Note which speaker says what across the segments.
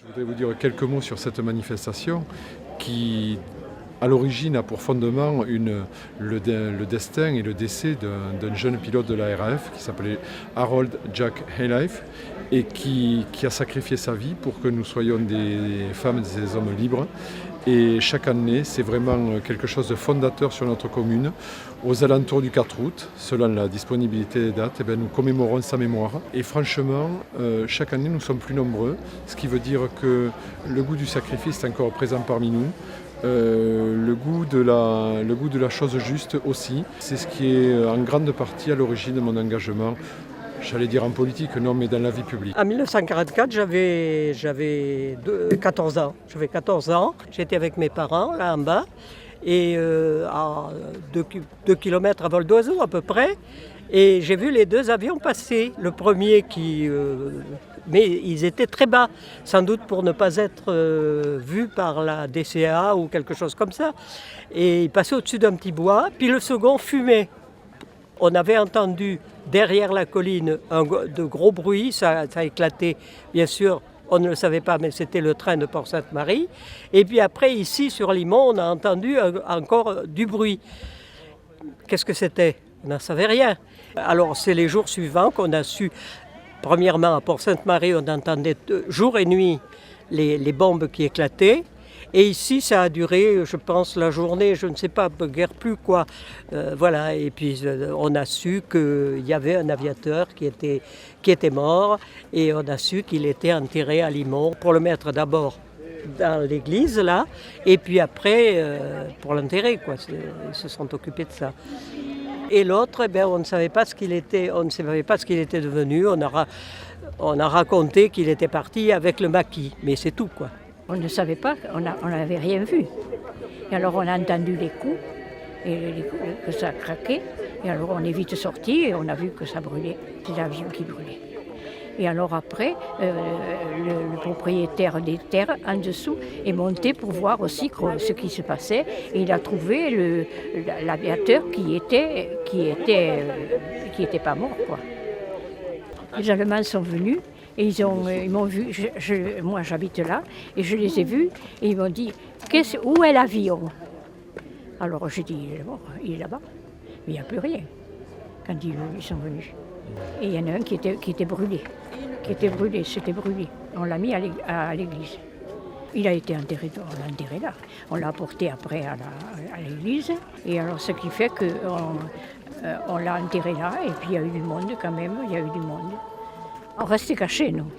Speaker 1: Je voudrais vous dire quelques mots sur cette manifestation qui, à l'origine, a pour fondement le destin et le décès d'un jeune pilote de la RAF qui s'appelait Harold Jack Haylife et qui a sacrifié sa vie pour que nous soyons des femmes et des hommes libres. Et chaque année, c'est vraiment quelque chose de fondateur sur notre commune. Aux alentours du 4 août, selon la disponibilité des dates, nous commémorons sa mémoire. Et franchement, chaque année, nous sommes plus nombreux, ce qui veut dire que le goût du sacrifice est encore présent parmi nous. Le goût de la chose juste aussi. C'est ce qui est en grande partie à l'origine de mon engagement. J'allais dire en politique, non, mais dans la vie publique.
Speaker 2: En 1944, j'avais 14 ans. J'avais 14 ans. J'étais avec mes parents, là en bas, et à 2 kilomètres à vol d'oiseau à peu près. Et j'ai vu les deux avions passer. Le premier mais ils étaient très bas, sans doute pour ne pas être vus par la DCA ou quelque chose comme ça. Et ils passaient au-dessus d'un petit bois, puis le second fumait. On avait entendu derrière la colline de gros bruits, ça a éclaté, bien sûr, on ne le savait pas, mais c'était le train de Port-Sainte-Marie. Et puis après, ici, sur Limon, on a entendu encore du bruit. Qu'est-ce que c'était? On n'en savait rien. Alors, c'est les jours suivants qu'on a su, premièrement, à Port-Sainte-Marie, on entendait jour et nuit les bombes qui éclataient. Et ici, ça a duré, je pense, la journée, je ne sais pas, guère plus quoi. Voilà, et puis on a su qu'il y avait un aviateur qui était mort et on a su qu'il était enterré à Limon pour le mettre d'abord dans l'église, là, et puis après, pour l'enterrer, quoi. Ils se sont occupés de ça. Et l'autre, on ne savait pas ce qu'il était, devenu. On a raconté qu'il était parti avec le maquis, mais c'est tout, quoi.
Speaker 3: On ne savait pas, on n'avait rien vu. Et alors on a entendu les coups, que ça craquait. Et alors on est vite sortis et on a vu que ça brûlait, c'est l'avion qui brûlait. Et alors après, le propriétaire des terres en dessous est monté pour voir aussi ce qui se passait. Et il a trouvé l'aviateur qui était pas mort, quoi. Les Allemands sont venus. Et ils m'ont vu, moi j'habite là, et je les ai vus, et ils m'ont dit, où est l'avion? Alors j'ai dit, il est là-bas, mais il n'y a plus rien, quand ils sont venus. Et il y en a un qui était brûlé, c'était brûlé. On l'a mis à l'église. Il a été enterré, on l'a enterré là. On l'a apporté après à l'église, et alors ce qui fait qu'on l'a enterré là, et puis il y a eu du monde quand même, On restait cachés, nous,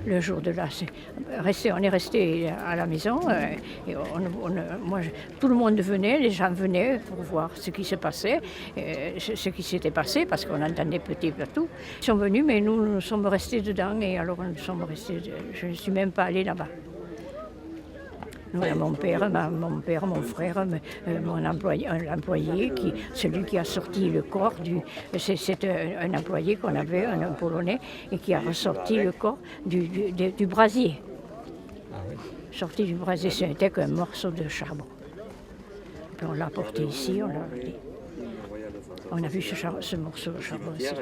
Speaker 3: le jour de là. On est resté à la maison. Et tout le monde venait, les gens venaient pour voir ce qui se passait, ce qui s'était passé, parce qu'on entendait petit partout. Ils sont venus, mais nous sommes restés dedans, et alors nous sommes restés. Je ne suis même pas allée là-bas. Mon père, mon frère, l'employé, celui qui a sorti le corps c'est un employé qu'on avait, un Polonais, et qui a ressorti le corps du brasier. Ah oui. Sorti du brasier, c'était qu'un morceau de charbon. Puis on l'a porté ici, on a vu ce morceau de charbon ici.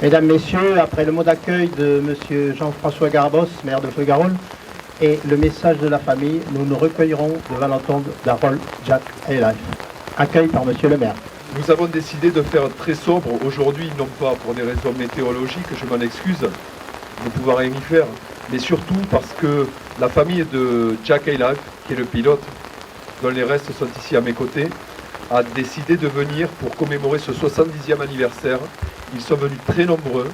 Speaker 4: Mesdames, Messieurs, après le mot d'accueil de M. Jean-François Garbos, maire de Feugarolles, et le message de la famille, nous nous recueillerons devant la tombe d'Harold Jack Haylife. Accueil par Monsieur le maire.
Speaker 1: Nous avons décidé de faire très sobre aujourd'hui, non pas pour des raisons météorologiques, je m'en excuse, ne pouvant rien y faire, mais surtout parce que la famille de Jack Haylife, qui est le pilote, dont les restes sont ici à mes côtés, a décidé de venir pour commémorer ce 70e anniversaire. Ils sont venus très nombreux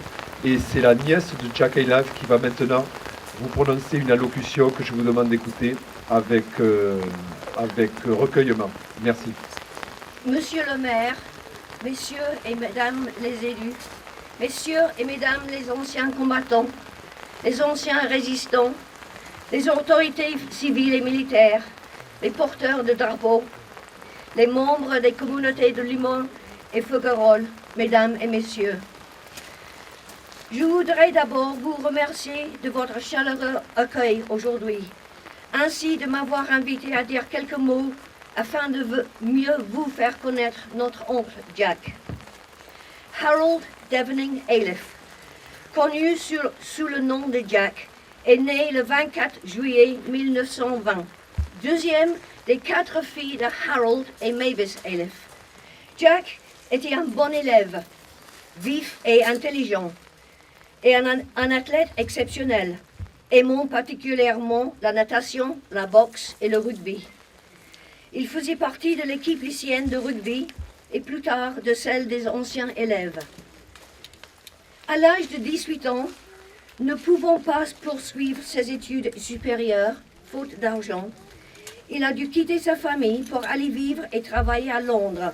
Speaker 1: et c'est la nièce de Jack Haylife qui va maintenant vous prononcer une allocution que je vous demande d'écouter avec recueillement. Merci.
Speaker 5: Monsieur le maire, messieurs et mesdames les élus, messieurs et mesdames les anciens combattants, les anciens résistants, les autorités civiles et militaires, les porteurs de drapeaux, les membres des communautés de Limon et Feugarolles, mesdames et messieurs. Je voudrais d'abord vous remercier de votre chaleureux accueil aujourd'hui, ainsi de m'avoir invité à dire quelques mots afin de mieux vous faire connaître notre oncle Jack. Harold Devening Haylife, connu sous le nom de Jack, est née le 24 juillet 1920, deuxième des 4 filles de Harold et Mavis Ailiff. Jack était un bon élève, vif et intelligent, et un athlète exceptionnel, aimant particulièrement la natation, la boxe et le rugby. Il faisait partie de l'équipe lycéenne de rugby et plus tard de celle des anciens élèves. À l'âge de 18 ans, ne pouvant pas poursuivre ses études supérieures, faute d'argent, il a dû quitter sa famille pour aller vivre et travailler à Londres,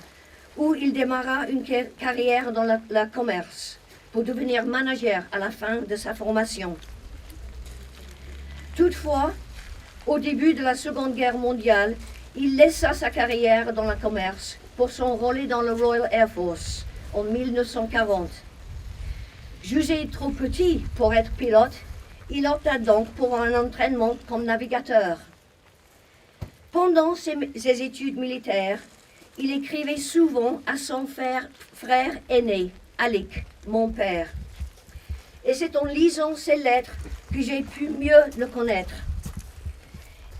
Speaker 5: où il démarra une carrière dans le commerce pour devenir manager à la fin de sa formation. Toutefois, au début de la Seconde Guerre mondiale, il laissa sa carrière dans le commerce pour s'enrôler dans le Royal Air Force en 1940. Jugé trop petit pour être pilote, il opta donc pour un entraînement comme navigateur. Pendant ses études militaires, il écrivait souvent à son frère aîné, Alec, mon père. Et c'est en lisant ses lettres que j'ai pu mieux le connaître.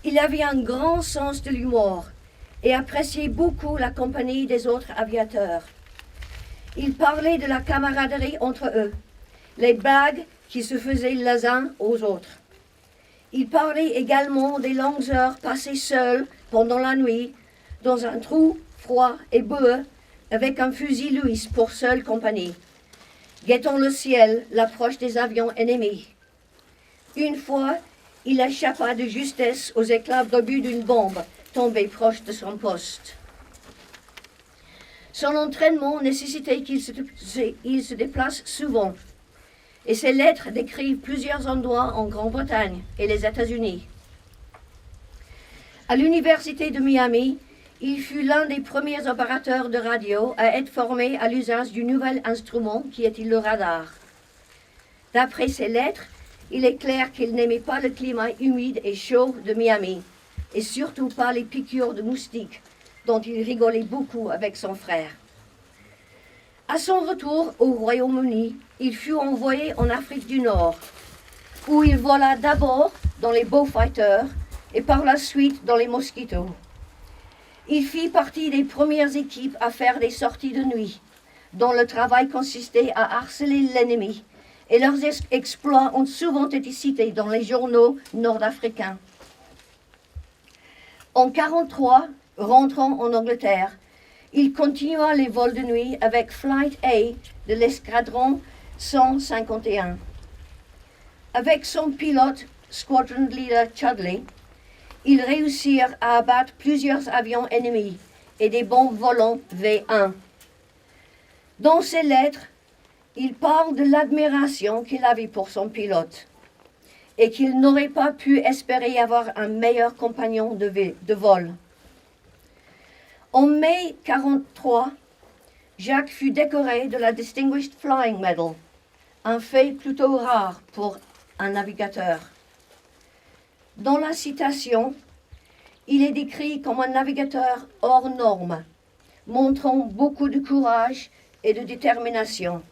Speaker 5: Il avait un grand sens de l'humour et appréciait beaucoup la compagnie des autres aviateurs. Il parlait de la camaraderie entre eux, les blagues qui se faisaient les uns aux autres. Il parlait également des longues heures passées seul pendant la nuit, dans un trou froid et boueux, avec un fusil Lewis pour seule compagnie, guettant le ciel, l'approche des avions ennemis. Une fois, il échappa de justesse aux éclats d'obus d'une bombe tombée proche de son poste. Son entraînement nécessitait qu'il se déplace souvent, et ses lettres décrivent plusieurs endroits en Grande-Bretagne et les États-Unis. À l'université de Miami, il fut l'un des premiers opérateurs de radio à être formé à l'usage du nouvel instrument qui était le radar. D'après ses lettres, il est clair qu'il n'aimait pas le climat humide et chaud de Miami, et surtout pas les piqûres de moustiques, dont il rigolait beaucoup avec son frère. À son retour au Royaume-Uni, il fut envoyé en Afrique du Nord, où il vola d'abord dans les Beaufighters et par la suite dans les Mosquitoes. Il fit partie des premières équipes à faire des sorties de nuit, dont le travail consistait à harceler l'ennemi, et leurs exploits ont souvent été cités dans les journaux nord-africains. En 1943, rentrant en Angleterre, il continua les vols de nuit avec Flight A de l'escadron 151. Avec son pilote, Squadron Leader Chudley, ils réussirent à abattre plusieurs avions ennemis et des bombes volantes V1. Dans ses lettres, il parle de l'admiration qu'il avait pour son pilote et qu'il n'aurait pas pu espérer avoir un meilleur compagnon de vol. En mai 1943, Jacques fut décoré de la Distinguished Flying Medal, un fait plutôt rare pour un navigateur. Dans la citation, il est décrit comme un navigateur hors norme, montrant beaucoup de courage et de détermination.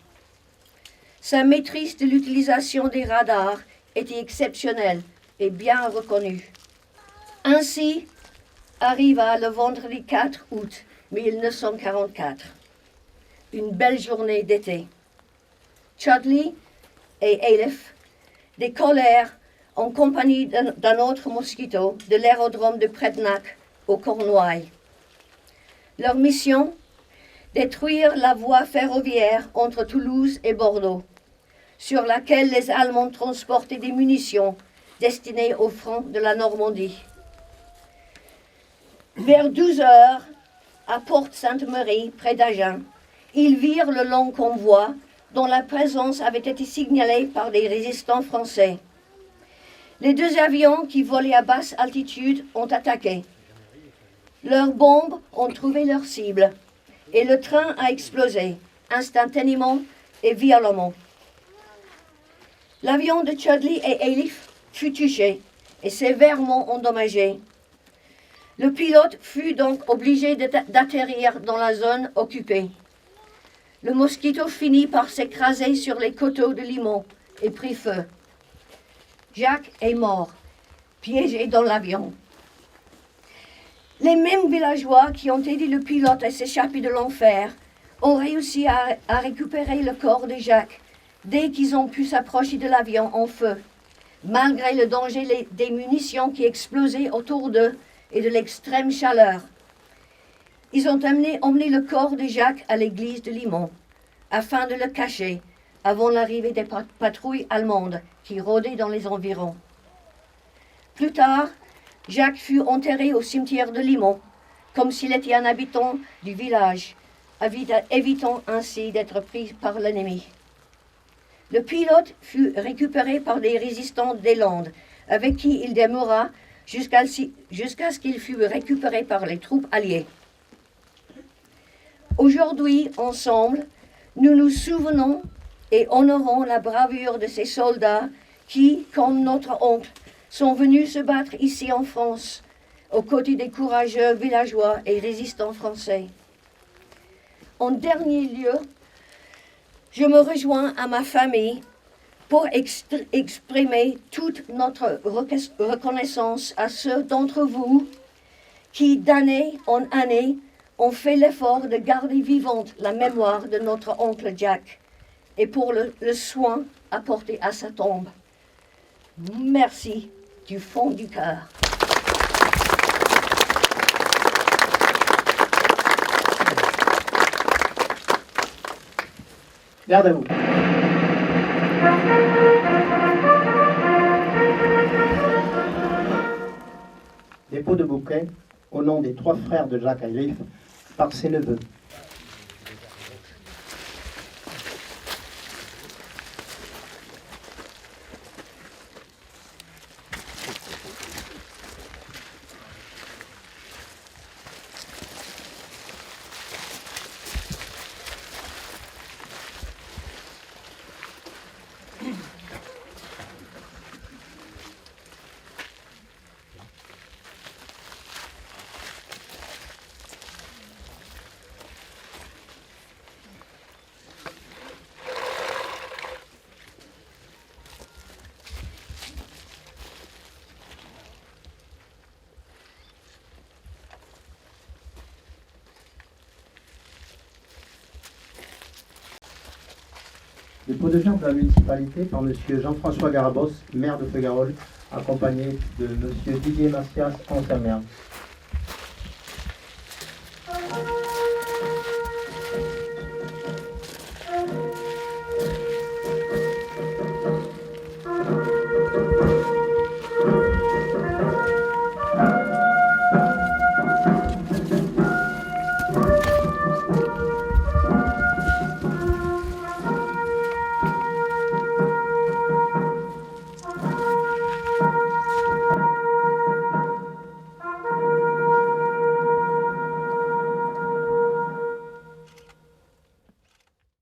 Speaker 5: Sa maîtrise de l'utilisation des radars était exceptionnelle et bien reconnue. Ainsi arriva le vendredi 4 août 1944, une belle journée d'été. Chudley et Ailiff décollèrent en compagnie d'un autre Mosquito de l'aérodrome de Prednak au Cornouailles. Leur mission, détruire la voie ferroviaire entre Toulouse et Bordeaux, sur laquelle les Allemands transportaient des munitions destinées au front de la Normandie. Vers 12 heures, à Porte-Sainte-Marie, près d'Agen, ils virent le long convoi dont la présence avait été signalée par des résistants français. Les deux avions qui volaient à basse altitude ont attaqué. Leurs bombes ont trouvé leur cible et le train a explosé instantanément et violemment. L'avion de Chudley et Ailiff fut touché et sévèrement endommagé. Le pilote fut donc obligé d'atterrir dans la zone occupée. Le Mosquito finit par s'écraser sur les coteaux de Limon et prit feu. Jacques est mort, piégé dans l'avion. Les mêmes villageois qui ont aidé le pilote à s'échapper de l'enfer ont réussi à récupérer le corps de Jacques dès qu'ils ont pu s'approcher de l'avion en feu, malgré le danger des munitions qui explosaient autour d'eux et de l'extrême chaleur. Ils ont emmené le corps de Jacques à l'église de Limont, afin de le cacher avant l'arrivée des patrouilles allemandes qui rôdaient dans les environs. Plus tard, Jacques fut enterré au cimetière de Limont, comme s'il était un habitant du village, évitant ainsi d'être pris par l'ennemi. Le pilote fut récupéré par des résistants des Landes, avec qui il demeura jusqu'à ce qu'il fût récupéré par les troupes alliées. Aujourd'hui, ensemble, nous nous souvenons et honorons la bravoure de ces soldats qui, comme notre oncle, sont venus se battre ici en France, aux côtés des courageux villageois et résistants français. En dernier lieu, je me rejoins à ma famille pour exprimer toute notre reconnaissance à ceux d'entre vous qui, d'année en année, ont fait l'effort de garder vivante la mémoire de notre oncle Jack et pour le soin apporté à sa tombe. Merci du fond du cœur.
Speaker 4: Garde à vous. Dépôt de bouquet au nom des 3 frères de Jacques Ayrault par ses neveux. Dépôt de gerbe de la municipalité par M. Jean-François Garabos, maire de Feugarolles, accompagné de M. Didier Macias, ancien maire.